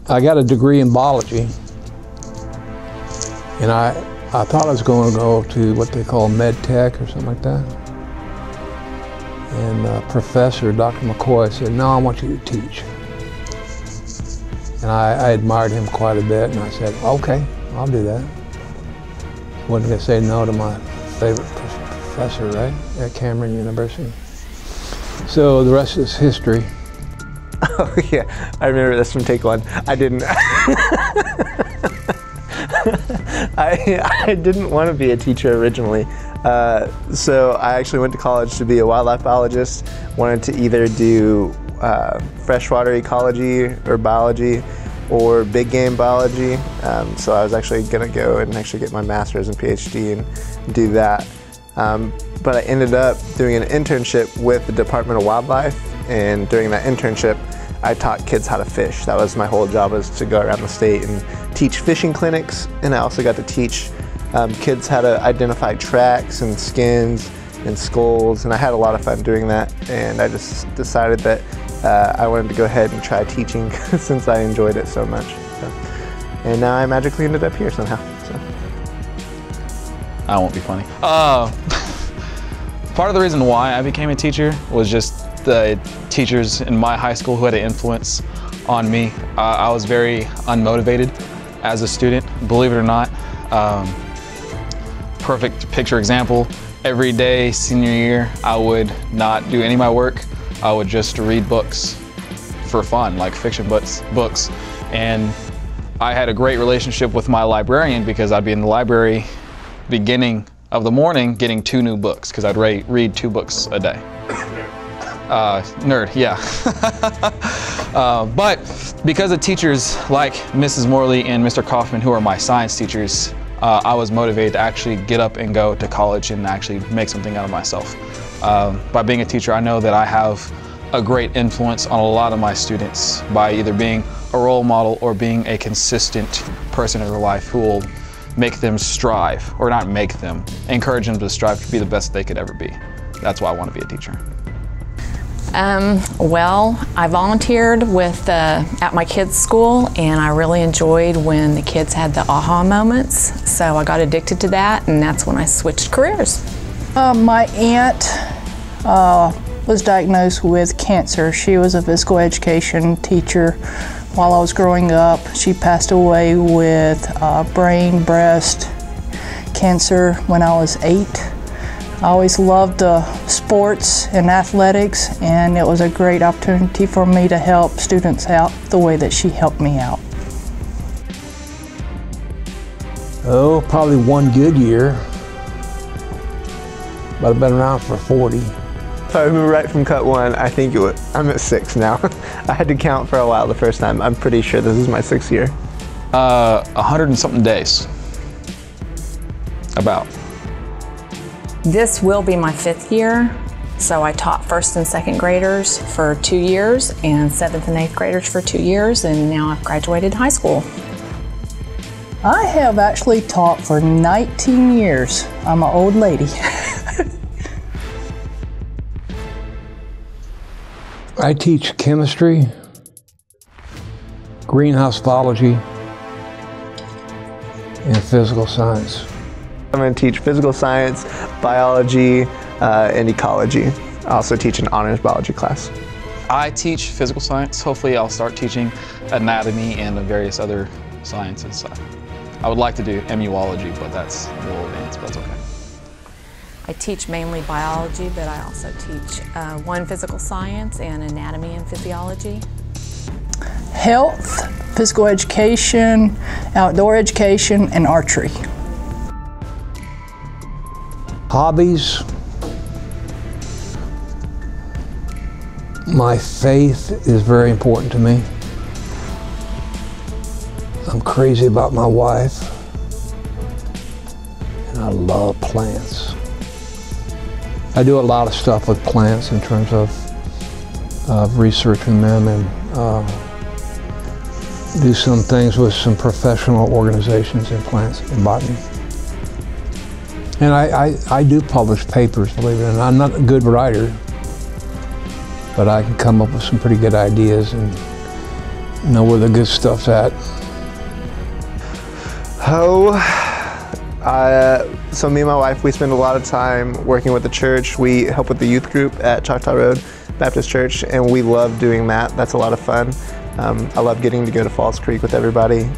I got a degree in biology, and I thought I was going to go to what they call med tech or something like that. And Professor Dr. McCoy said, "No, I want you to teach." And I admired him quite a bit, and I said, "Okay, I'll do that." Wasn't going to say no to my favorite professor, right, at Cameron University. So the rest is history. Oh yeah, I remember this from Take One. I didn't. I didn't want to be a teacher originally. So I actually went to college to be a wildlife biologist. Wanted to either do freshwater ecology or biology or big game biology. So I was actually going to go and actually get my master's and PhD and do that. But I ended up doing an internship with the Department of Wildlife, and during that internship I taught kids how to fish. That was my whole job, was to go around the state and teach fishing clinics, and I also got to teach kids how to identify tracks and skins and skulls, and I had a lot of fun doing that, and I just decided that I wanted to go ahead and try teaching since I enjoyed it so much. So, and now I magically ended up here somehow. So. I won't be funny. Part of the reason why I became a teacher was just the teachers in my high school who had an influence on me. I was very unmotivated as a student, believe it or not. Perfect picture example, every day senior year I would not do any of my work. I would just read books for fun, like fiction books. And I had a great relationship with my librarian because I'd be in the library beginning of the morning getting 2 new books, because I'd read 2 books a day. Nerd, yeah. But because of teachers like Mrs. Morley and Mr. Kaufman, who are my science teachers, I was motivated to actually get up and go to college and actually make something out of myself. By being a teacher, I know that I have a great influence on a lot of my students by either being a role model or being a consistent person in their life who will make them strive, or not make them, encourage them to strive to be the best they could ever be. That's why I want to be a teacher. Well, I volunteered with at my kids' school, and I really enjoyed when the kids had the aha moments. So I got addicted to that, and that's when I switched careers. My aunt was diagnosed with cancer. She was a physical education teacher while I was growing up. She passed away with brain, breast cancer when I was 8. I always loved sports and athletics, and it was a great opportunity for me to help students out the way that she helped me out. Oh, probably one good year, but I've been around for 40. If I remember right from cut 1, I think it was, I'm at 6 now. I had to count for a while the first time. I'm pretty sure this is my 6th year. 100 and something days. About. This will be my 5th year. So I taught 1st and 2nd graders for 2 years and 7th and 8th graders for 2 years, and now I've graduated high school. I have actually taught for 19 years. I'm an old lady. I teach chemistry, greenhouse biology, and physical science. I'm going to teach physical science, biology, and ecology. I also teach an honors biology class. I teach physical science. Hopefully I'll start teaching anatomy and various other sciences. I would like to do immunology, but that's a little advanced, but that's okay. I teach mainly biology, but I also teach one physical science and anatomy and physiology. Health, physical education, outdoor education, and archery. Hobbies. My faith is very important to me. I'm crazy about my wife, and I love plants. I do a lot of stuff with plants in terms of researching them, and do some things with some professional organizations in plants and botany. And I do publish papers, believe it or not. I'm not a good writer, but I can come up with some pretty good ideas and know where the good stuff's at. So me and my wife, we spend a lot of time working with the church. We help with the youth group at Choctaw Road Baptist Church, and we love doing that. That's a lot of fun. I love getting to go to Falls Creek with everybody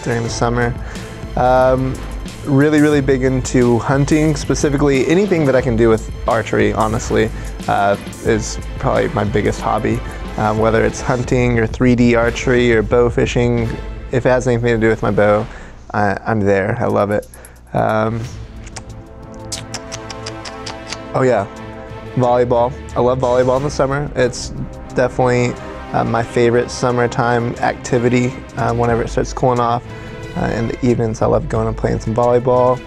during the summer. Really big into hunting, specifically anything that I can do with archery, honestly, is probably my biggest hobby. Whether it's hunting or 3D archery or bow fishing, if it has anything to do with my bow, I'm there. I love it. Oh yeah, volleyball. I love volleyball in the summer. It's definitely my favorite summertime activity whenever it starts cooling off. In the evenings, I love going and playing some volleyball.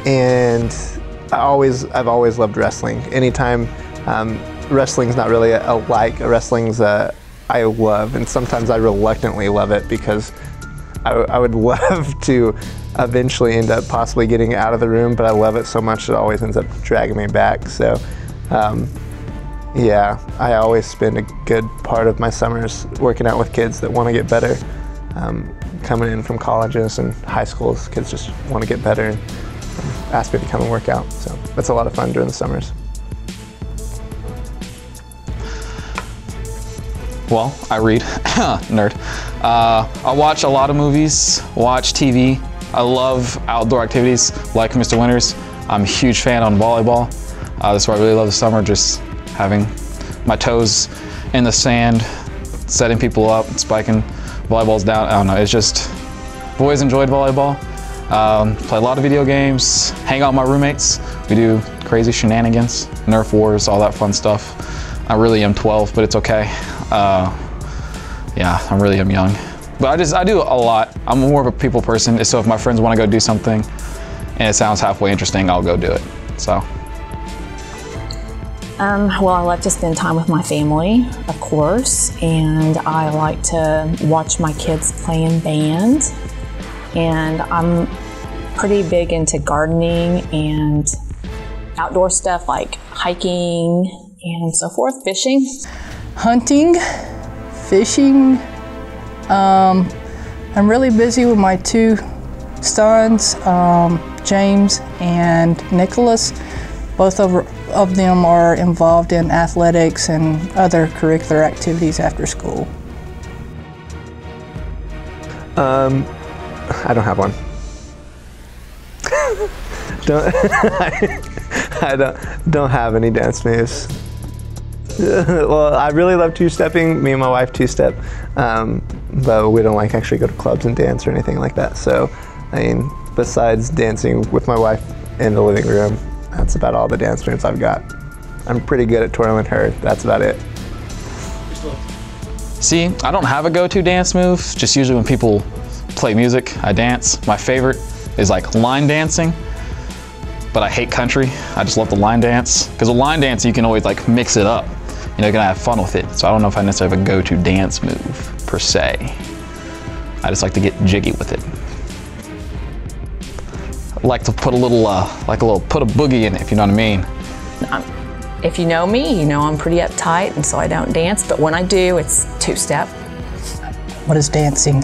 And I've always loved wrestling. Anytime, wrestling's not really a like, wrestling's I love, and sometimes I reluctantly love it because I would love to eventually end up possibly getting out of the room, but I love it so much it always ends up dragging me back. So yeah, I always spend a good part of my summers working out with kids that want to get better. Coming in from colleges and high schools, kids just want to get better and ask me to come and work out. So that's a lot of fun during the summers. Well, I read, nerd. I watch a lot of movies, watch TV. I love outdoor activities like Mr. Winters. I'm a huge fan on volleyball. That's why I really love the summer, just having my toes in the sand, setting people up, spiking volleyballs down. I don't know, it's just, I've always enjoyed volleyball. Play a lot of video games, hang out with my roommates. We do crazy shenanigans, Nerf wars, all that fun stuff. I really am 12, but it's okay. Yeah, I really am young. But I do a lot. I'm more of a people person, so if my friends want to go do something and it sounds halfway interesting, I'll go do it, so. Well, I like to spend time with my family, of course, and I like to watch my kids play in band. And I'm pretty big into gardening and outdoor stuff like hiking and so forth, fishing. Hunting, fishing. I'm really busy with my two sons, James and Nicholas. Both of them are involved in athletics and other curricular activities after school. I don't have one. I don't have any dance moves. Well, I really love two-stepping. Me and my wife two-step, but we don't like actually go to clubs and dance or anything like that. So, I mean, besides dancing with my wife in the living room, that's about all the dance moves I've got. I'm pretty good at twirling her. That's about it. See, I don't have a go-to dance move. Just usually when people play music, I dance. My favorite is like line dancing, but I hate country. I just love the line dance. Because with line dance, you can always like mix it up. You know, you can have fun with it. So I don't know if I necessarily have a go-to dance move per se. I just like to get jiggy with it. I like to put a little, put a boogie in it, if you know what I mean. If you know me, you know I'm pretty uptight, and so I don't dance, but when I do, it's two-step. What is dancing?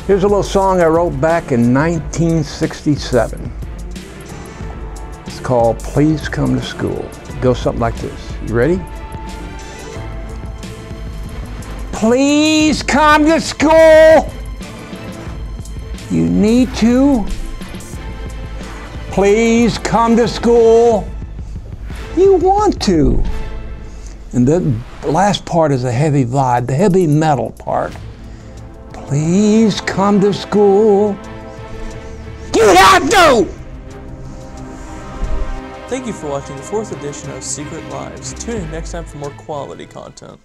Here's a little song I wrote back in 1967. It's called Please Come to School. It goes something like this. You ready? Please come to school. You need to. Please come to school. You want to. And the last part is a heavy vibe, the heavy metal part. Please come to school. You have to! Thank you for watching the 4th edition of Secret Lives. Tune in next time for more quality content.